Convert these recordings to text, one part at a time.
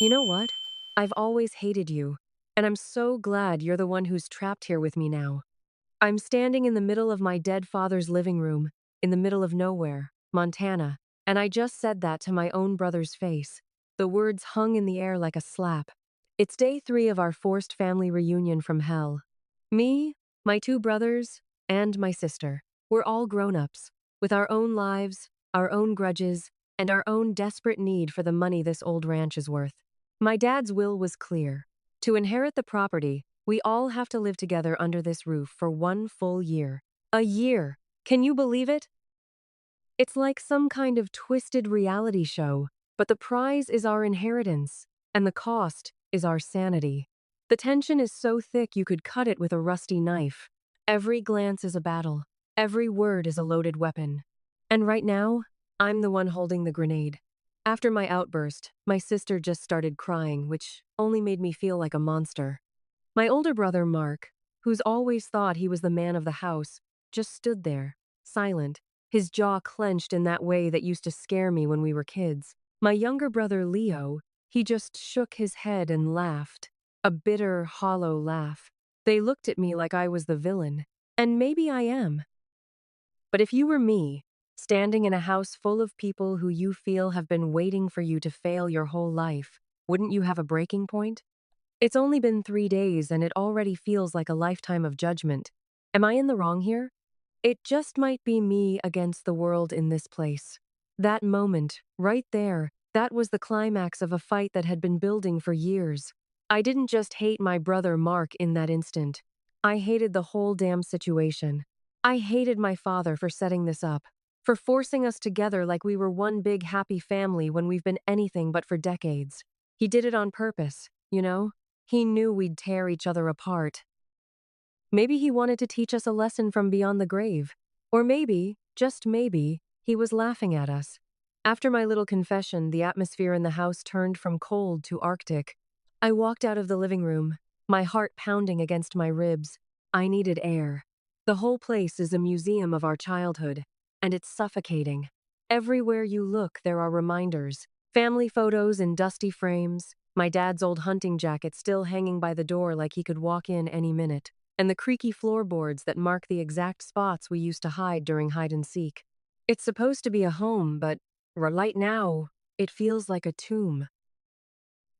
You know what? I've always hated you, and I'm so glad you're the one who's trapped here with me now. I'm standing in the middle of my dead father's living room, in the middle of nowhere, Montana, and I just said that to my own brother's face. The words hung in the air like a slap. It's day 3 of our forced family reunion from hell. Me, my 2 brothers, and my sister. We're all grown-ups, with our own lives, our own grudges, and our own desperate need for the money this old ranch is worth. My dad's will was clear. To inherit the property, we all have to live together under this roof for 1 full year. A year! Can you believe it? It's like some kind of twisted reality show, but the prize is our inheritance, and the cost is our sanity. The tension is so thick you could cut it with a rusty knife. Every glance is a battle. Every word is a loaded weapon. And right now, I'm the one holding the grenade. After my outburst, my sister just started crying, which only made me feel like a monster. My older brother, Mark, who's always thought he was the man of the house, just stood there, silent, his jaw clenched in that way that used to scare me when we were kids. My younger brother, Leo, he just shook his head and laughed. A bitter, hollow laugh. They looked at me like I was the villain. And maybe I am. But if you were me, standing in a house full of people who you feel have been waiting for you to fail your whole life, wouldn't you have a breaking point? It's only been 3 days and it already feels like a lifetime of judgment. Am I in the wrong here? It just might be me against the world in this place. That moment, right there, that was the climax of a fight that had been building for years. I didn't just hate my brother Mark in that instant. I hated the whole damn situation. I hated my father for setting this up, for forcing us together like we were one big happy family when we've been anything but for decades. He did it on purpose, you know? He knew we'd tear each other apart. Maybe he wanted to teach us a lesson from beyond the grave. Or maybe, just maybe, he was laughing at us. After my little confession, the atmosphere in the house turned from cold to arctic. I walked out of the living room, my heart pounding against my ribs. I needed air. The whole place is a museum of our childhood, and it's suffocating. Everywhere you look, there are reminders. Family photos in dusty frames, my dad's old hunting jacket still hanging by the door like he could walk in any minute, and the creaky floorboards that mark the exact spots we used to hide during hide and seek. It's supposed to be a home, but right now, it feels like a tomb.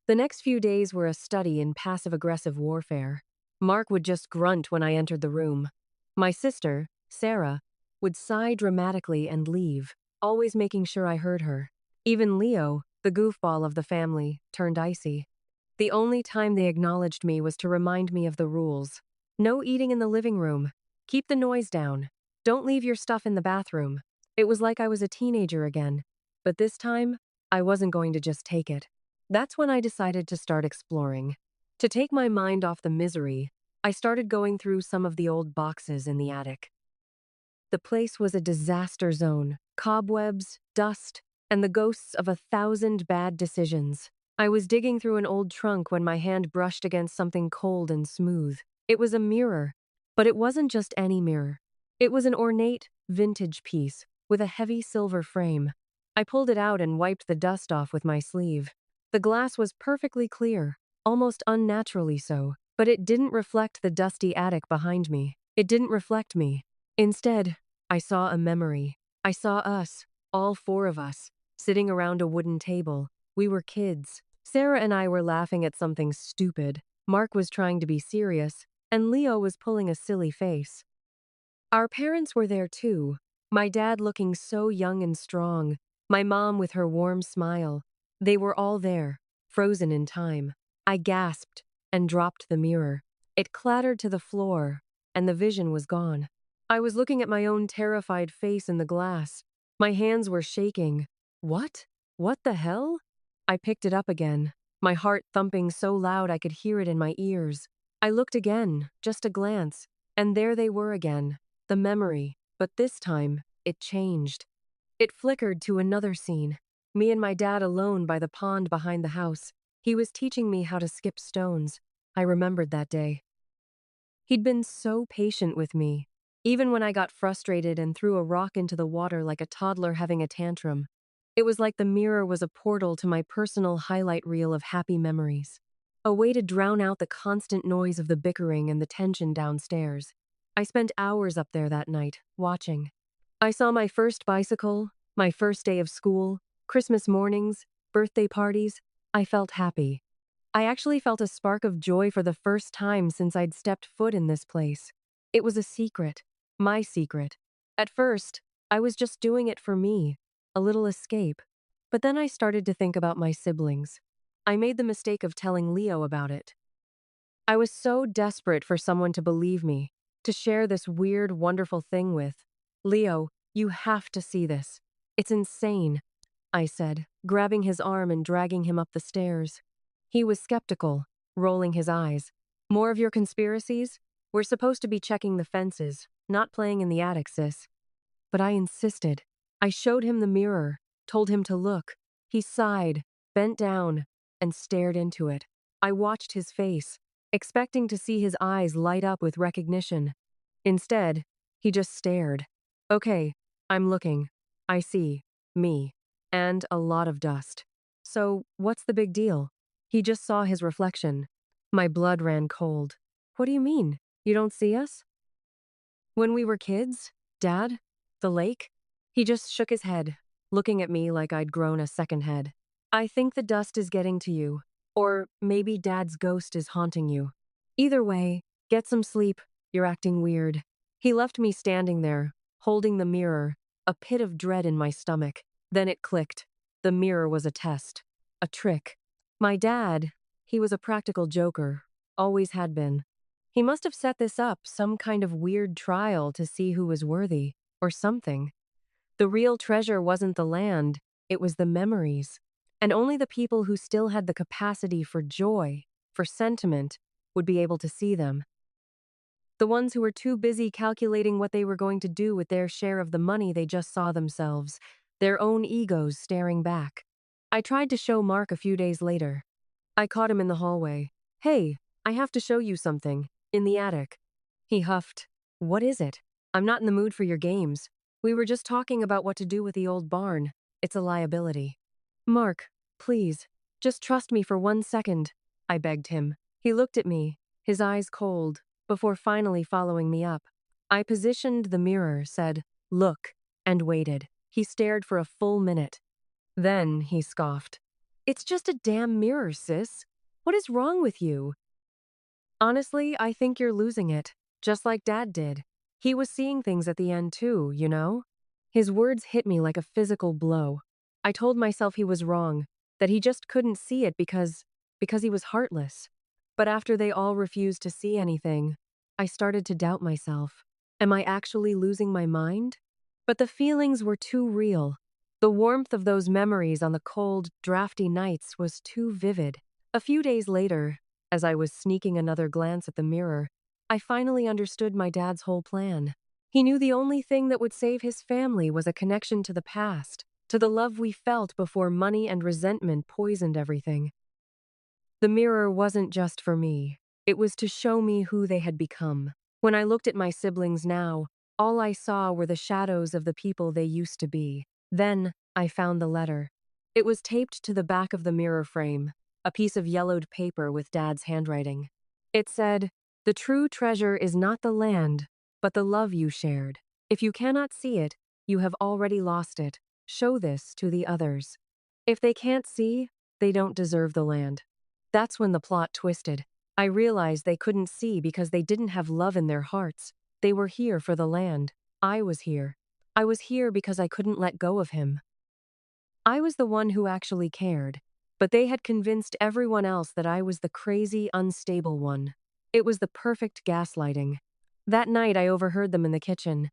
The next few days were a study in passive-aggressive warfare. Mark would just grunt when I entered the room. My sister, Sarah, would sigh dramatically and leave, always making sure I heard her. Even Leo, the goofball of the family, turned icy. The only time they acknowledged me was to remind me of the rules. No eating in the living room. Keep the noise down. Don't leave your stuff in the bathroom. It was like I was a teenager again. But this time, I wasn't going to just take it. That's when I decided to start exploring. To take my mind off the misery, I started going through some of the old boxes in the attic. The place was a disaster zone, cobwebs, dust, and the ghosts of 1,000 bad decisions. I was digging through an old trunk when my hand brushed against something cold and smooth. It was a mirror, but it wasn't just any mirror. It was an ornate, vintage piece with a heavy silver frame. I pulled it out and wiped the dust off with my sleeve. The glass was perfectly clear, almost unnaturally so, but it didn't reflect the dusty attic behind me. It didn't reflect me. Instead, I saw a memory. I saw us, all 4 of us, sitting around a wooden table. We were kids. Sarah and I were laughing at something stupid. Mark was trying to be serious, and Leo was pulling a silly face. Our parents were there too. My dad looking so young and strong. My mom with her warm smile. They were all there, frozen in time. I gasped and dropped the mirror. It clattered to the floor, and the vision was gone. I was looking at my own terrified face in the glass. My hands were shaking. What? What the hell? I picked it up again, my heart thumping so loud I could hear it in my ears. I looked again, just a glance, and there they were again, the memory, but this time, it changed. It flickered to another scene, me and my dad alone by the pond behind the house. He was teaching me how to skip stones. I remembered that day. He'd been so patient with me, even when I got frustrated and threw a rock into the water like a toddler having a tantrum. It was like the mirror was a portal to my personal highlight reel of happy memories. A way to drown out the constant noise of the bickering and the tension downstairs. I spent hours up there that night, watching. I saw my first bicycle, my first day of school, Christmas mornings, birthday parties. I felt happy. I actually felt a spark of joy for the first time since I'd stepped foot in this place. It was a secret. My secret. At first, I was just doing it for me, a little escape. But then I started to think about my siblings. I made the mistake of telling Leo about it. I was so desperate for someone to believe me, to share this weird, wonderful thing with. Leo, you have to see this. It's insane, I said, grabbing his arm and dragging him up the stairs. He was skeptical, rolling his eyes. More of your conspiracies? We're supposed to be checking the fences, not playing in the attic, sis. But I insisted. I showed him the mirror, told him to look. He sighed, bent down, and stared into it. I watched his face, expecting to see his eyes light up with recognition. Instead, he just stared. Okay, I'm looking. I see. Me. And a lot of dust. So, what's the big deal? He just saw his reflection. My blood ran cold. What do you mean? You don't see us? When we were kids? Dad? The lake? He just shook his head, looking at me like I'd grown a second head. I think the dust is getting to you. Or maybe Dad's ghost is haunting you. Either way, get some sleep. You're acting weird. He left me standing there, holding the mirror, a pit of dread in my stomach. Then it clicked. The mirror was a test. A trick. My dad, he was a practical joker. Always had been. He must have set this up, some kind of weird trial to see who was worthy, or something. The real treasure wasn't the land, it was the memories. And only the people who still had the capacity for joy, for sentiment, would be able to see them. The ones who were too busy calculating what they were going to do with their share of the money they just saw themselves, their own egos staring back. I tried to show Mark a few days later. I caught him in the hallway. Hey, I have to show you something. In the attic. He huffed. What is it? I'm not in the mood for your games. We were just talking about what to do with the old barn. It's a liability. Mark, please, just trust me for 1 second, I begged him. He looked at me, his eyes cold, before finally following me up. I positioned the mirror, said, look, and waited. He stared for a full minute. Then he scoffed. It's just a damn mirror, sis. What is wrong with you? Honestly, I think you're losing it, just like Dad did. He was seeing things at the end too, you know? His words hit me like a physical blow. I told myself he was wrong, that he just couldn't see it because he was heartless. But after they all refused to see anything, I started to doubt myself. Am I actually losing my mind? But the feelings were too real. The warmth of those memories on the cold, drafty nights was too vivid. A few days later, as I was sneaking another glance at the mirror, I finally understood my dad's whole plan. He knew the only thing that would save his family was a connection to the past, to the love we felt before money and resentment poisoned everything. The mirror wasn't just for me. It was to show me who they had become. When I looked at my siblings now, all I saw were the shadows of the people they used to be. Then, I found the letter. It was taped to the back of the mirror frame, a piece of yellowed paper with Dad's handwriting. It said, "The true treasure is not the land, but the love you shared. If you cannot see it, you have already lost it. Show this to the others. If they can't see, they don't deserve the land." That's when the plot twisted. I realized they couldn't see because they didn't have love in their hearts. They were here for the land. I was here. I was here because I couldn't let go of him. I was the one who actually cared. But they had convinced everyone else that I was the crazy, unstable one. It was the perfect gaslighting. That night I overheard them in the kitchen.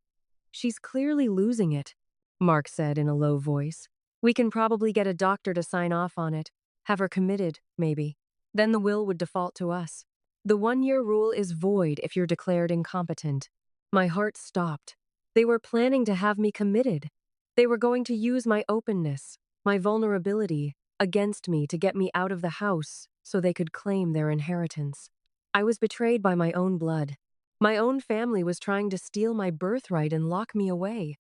"She's clearly losing it," Mark said in a low voice. "We can probably get a doctor to sign off on it. Have her committed, maybe. Then the will would default to us. The 1-year rule is void if you're declared incompetent." My heart stopped. They were planning to have me committed. They were going to use my openness, my vulnerability, against me to get me out of the house so they could claim their inheritance. I was betrayed by my own blood. My own family was trying to steal my birthright and lock me away.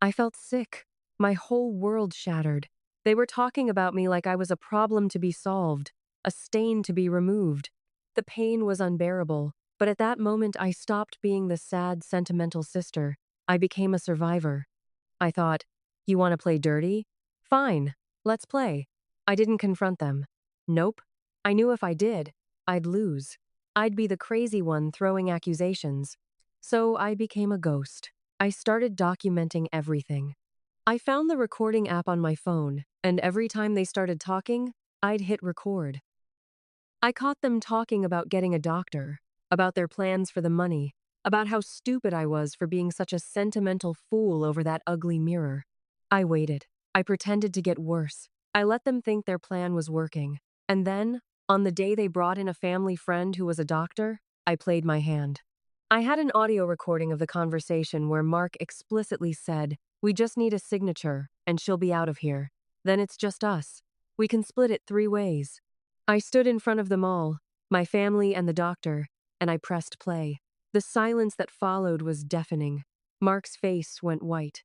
I felt sick. My whole world shattered. They were talking about me like I was a problem to be solved, a stain to be removed. The pain was unbearable, but at that moment I stopped being the sad, sentimental sister. I became a survivor. I thought, you want to play dirty? Fine, let's play. I didn't confront them. Nope. I knew if I did, I'd lose. I'd be the crazy one throwing accusations. So I became a ghost. I started documenting everything. I found the recording app on my phone, and every time they started talking, I'd hit record. I caught them talking about getting a doctor, about their plans for the money, about how stupid I was for being such a sentimental fool over that ugly mirror. I waited. I pretended to get worse. I let them think their plan was working. And then, on the day they brought in a family friend who was a doctor, I played my hand. I had an audio recording of the conversation where Mark explicitly said, "We just need a signature, and she'll be out of here. Then it's just us. We can split it 3 ways." I stood in front of them all, my family and the doctor, and I pressed play. The silence that followed was deafening. Mark's face went white.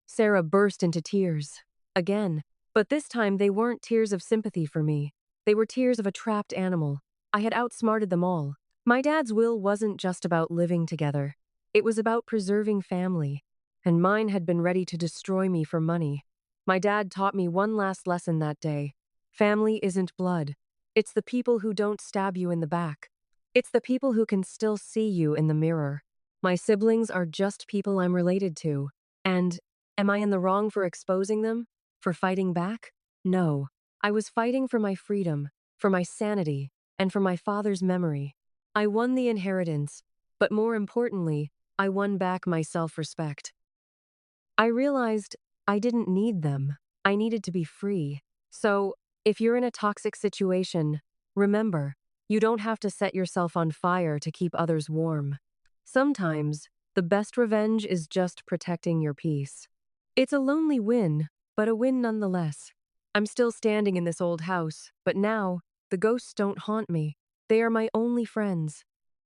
Sarah burst into tears. Again. But this time they weren't tears of sympathy for me. They were tears of a trapped animal. I had outsmarted them all. My dad's will wasn't just about living together. It was about preserving family. And mine had been ready to destroy me for money. My dad taught me one last lesson that day. Family isn't blood. It's the people who don't stab you in the back. It's the people who can still see you in the mirror. My siblings are just people I'm related to. And am I in the wrong for exposing them? For fighting back? No. I was fighting for my freedom, for my sanity, and for my father's memory. I won the inheritance, but more importantly, I won back my self-respect. I realized I didn't need them. I needed to be free. So, if you're in a toxic situation, remember, you don't have to set yourself on fire to keep others warm. Sometimes, the best revenge is just protecting your peace. It's a lonely win, but a win nonetheless. I'm still standing in this old house, but now, the ghosts don't haunt me. They are my only friends.